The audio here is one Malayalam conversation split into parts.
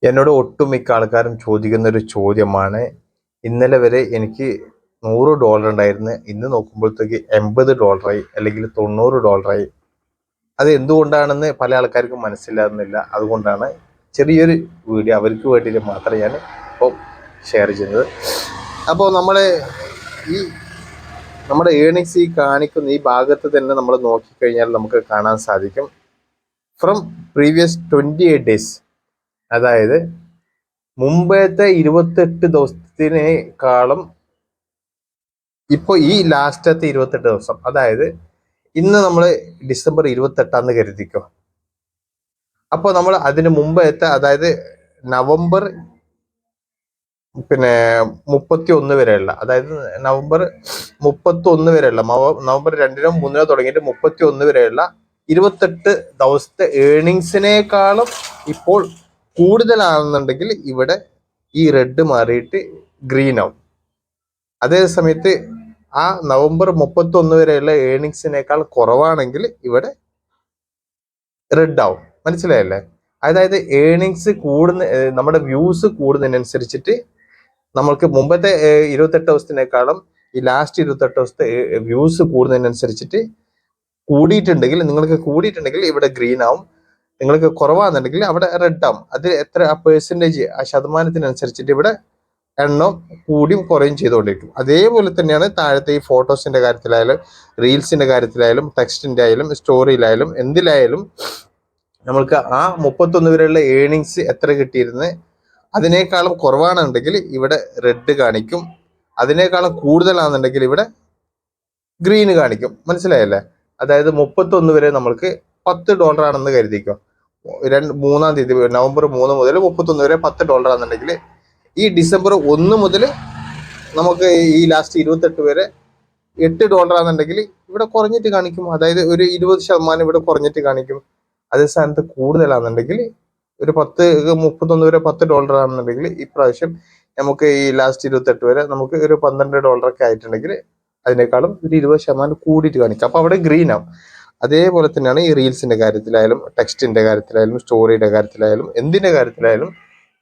എന്നോട് ഒട്ടുമിക്ക ആൾക്കാരും ചോദിക്കുന്ന ഒരു ചോദ്യമാണ്. ഇന്നലെ വരെ എനിക്ക് $100 ഉണ്ടായിരുന്നു, ഇന്ന് നോക്കുമ്പോഴത്തേക്ക് $80 അല്ലെങ്കിൽ $90. അത് എന്തുകൊണ്ടാണെന്ന് പല ആൾക്കാർക്കും മനസ്സിലാകുന്നില്ല. അതുകൊണ്ടാണ് ചെറിയൊരു വീഡിയോ അവർക്ക് വേണ്ടിയിട്ട് മാത്രം ഞാൻ ഇപ്പോൾ ഷെയർ ചെയ്യുന്നത്. അപ്പോൾ ഈ നമ്മുടെ ഏണിങ്സ് ഈ കാണിക്കുന്ന ഈ ഭാഗത്ത് തന്നെ നമ്മൾ നോക്കിക്കഴിഞ്ഞാൽ നമുക്ക് കാണാൻ സാധിക്കും, ഫ്രം പ്രീവിയസ് 28 days, അതായത് മുമ്പത്തെ 28 ദിവസത്തിനേക്കാളും ഇപ്പോൾ ഈ ലാസ്റ്റത്തെ 28 ദിവസം, അതായത് ഇന്ന് നമ്മൾ ഡിസംബർ 28 കരുതിക്കോ. അപ്പോൾ നമ്മൾ അതിന് മുമ്പത്തെ, അതായത് നവംബർ 31 വരെയുള്ള, അതായത് നവംബർ 31 വരെയുള്ള, നവംബർ 2-നോ 3-നോ തുടങ്ങിയിട്ട് 31 വരെയുള്ള 28 ദിവസത്തെ ഏണിങ്സിനേക്കാളും ഇപ്പോൾ കൂടുതലാണെന്നുണ്ടെങ്കിൽ ഇവിടെ ഈ റെഡ് മാറിയിട്ട് ഗ്രീൻ ആവും. അതേ സമയത്ത് ആ നവംബർ 31 വരെയുള്ള ഏണിങ്സിനേക്കാൾ കുറവാണെങ്കിൽ ഇവിടെ റെഡ് ആവും. മനസ്സിലായല്ലേ? അതായത് ഏണിങ്സ് കൂടുന്ന, നമ്മുടെ വ്യൂസ് കൂടുന്നതിനനുസരിച്ചിട്ട് നമ്മൾക്ക് മുമ്പത്തെ 28 ദിവസത്തിനേക്കാളും ഈ ലാസ്റ്റ് 28 ദിവസത്തെ വ്യൂസ് കൂടുന്നതിനനുസരിച്ചിട്ട് കൂടിയിട്ടുണ്ടെങ്കിൽ ഇവിടെ ഗ്രീൻ ആവും. നിങ്ങൾക്ക് കുറവാണെന്നുണ്ടെങ്കിൽ അവിടെ റെഡ് ആവും. അത് എത്ര പെർസെൻറ്റേജ്, ആ ശതമാനത്തിനനുസരിച്ചിട്ട് ഇവിടെ എണ്ണം കൂടിയും കുറയും ചെയ്തുകൊണ്ടിരിക്കും. അതേപോലെ തന്നെയാണ് താഴത്തെ ഈ ഫോട്ടോസിന്റെ കാര്യത്തിലായാലും, റീൽസിന്റെ കാര്യത്തിലായാലും, ടെക്സ്റ്റിന്റെ ആയാലും, സ്റ്റോറിയിലായാലും, എന്തിലായാലും നമ്മൾക്ക് ആ 31 വരെയുള്ള ഏണിങ്സ് എത്ര കിട്ടിയിരുന്നത് അതിനേക്കാളും കുറവാണെന്നുണ്ടെങ്കിൽ ഇവിടെ റെഡ് കാണിക്കും, അതിനേക്കാളും കൂടുതലാണെന്നുണ്ടെങ്കിൽ ഇവിടെ ഗ്രീൻ കാണിക്കും. മനസ്സിലായല്ലേ? അതായത് 31 വരെ നമ്മൾക്ക് $10 ആണെന്ന് കരുതിക്കോ. 3-ാം തീയതി നവംബർ 3 മുതൽ 31 വരെ $10 ആണെന്നുണ്ടെങ്കിൽ ഈ ഡിസംബർ 1 മുതൽ നമുക്ക് ഈ ലാസ്റ്റ് 28 വരെ $8 ആണെന്നുണ്ടെങ്കിൽ ഇവിടെ കുറഞ്ഞിട്ട് കാണിക്കും. അതായത് ഒരു 20% ഇവിടെ കുറഞ്ഞിട്ട് കാണിക്കും. അതേ സ്ഥാനത്ത് കൂടുതലാണെന്നുണ്ടെങ്കിൽ ഒരു 31 വരെ $10 ആണെന്നുണ്ടെങ്കിൽ ഇപ്രാവശ്യം നമുക്ക് ഈ ലാസ്റ്റ് 28 വരെ നമുക്ക് ഒരു $12 ഒക്കെ ആയിട്ടുണ്ടെങ്കിൽ അതിനേക്കാളും ഒരു 20% കൂടിയിട്ട് കാണിക്കും. അപ്പൊ അവിടെ ഗ്രീൻ ആവും. അതേപോലെ തന്നെയാണ് ഈ റീൽസിന്റെ കാര്യത്തിലായാലും, ടെക്സ്റ്റിന്റെ കാര്യത്തിലായാലും, സ്റ്റോറിയുടെ കാര്യത്തിലായാലും, എന്തിന്റെ കാര്യത്തിലായാലും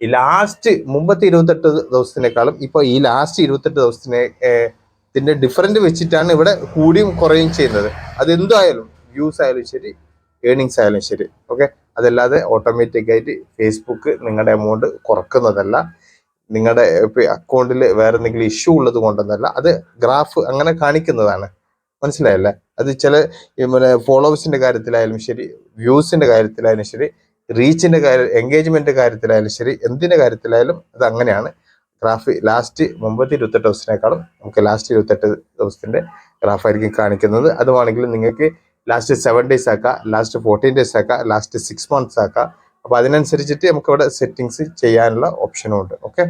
ഈ ലാസ്റ്റ് മുമ്പത്തെ 28 ദിവസത്തിനേക്കാളും ഇപ്പൊ ഈ ലാസ്റ്റ് 28 ദിവസത്തിന്റെ ഡിഫറൻറ്റ് വെച്ചിട്ടാണ് ഇവിടെ കൂടിയും കുറയും ചെയ്യുന്നത്. അതെന്തായാലും വ്യൂസ് ആയാലും ശരി, ഏണിങ്സ് ആയാലും ശരി. ഓക്കെ, അതല്ലാതെ ഓട്ടോമാറ്റിക് ആയിട്ട് ഫേസ്ബുക്ക് നിങ്ങളുടെ എമൗണ്ട് കുറക്കുന്നതല്ല, നിങ്ങളുടെ അക്കൗണ്ടിൽ വേറെ എന്തെങ്കിലും ഇഷ്യൂ ഉള്ളത് കൊണ്ടൊന്നല്ല, അത് ഗ്രാഫ് അങ്ങനെ കാണിക്കുന്നതാണ്. മനസ്സിലായല്ലേ? അത് ചില ഫോളോവേഴ്സിന്റെ കാര്യത്തിലായാലും ശരി, വ്യൂസിന്റെ കാര്യത്തിലായാലും ശരി, റീച്ചിന്റെ എൻഗേജ്മെന്റ് കാര്യത്തിലായാലും ശരി, എന്തിന്റെ കാര്യത്തിലായാലും അത് അങ്ങനെയാണ്. ഗ്രാഫ് ലാസ്റ്റ് മുമ്പത്തെ 28 ദിവസത്തിനേക്കാളും നമുക്ക് ലാസ്റ്റ് 28 ദിവസത്തിന്റെ ഗ്രാഫായിരിക്കും കാണിക്കുന്നത്. അത് വേണമെങ്കിൽ നിങ്ങൾക്ക് ലാസ്റ്റ് 7 days ആക്കാം, ലാസ്റ്റ് 14 days ആക്കാം, ലാസ്റ്റ് 6 months ആക്കാം. അപ്പൊ അതിനനുസരിച്ചിട്ട് നമുക്ക് ഇവിടെ സെറ്റിങ്സ് ചെയ്യാനുള്ള ഓപ്ഷനും ഉണ്ട്. ഓക്കെ.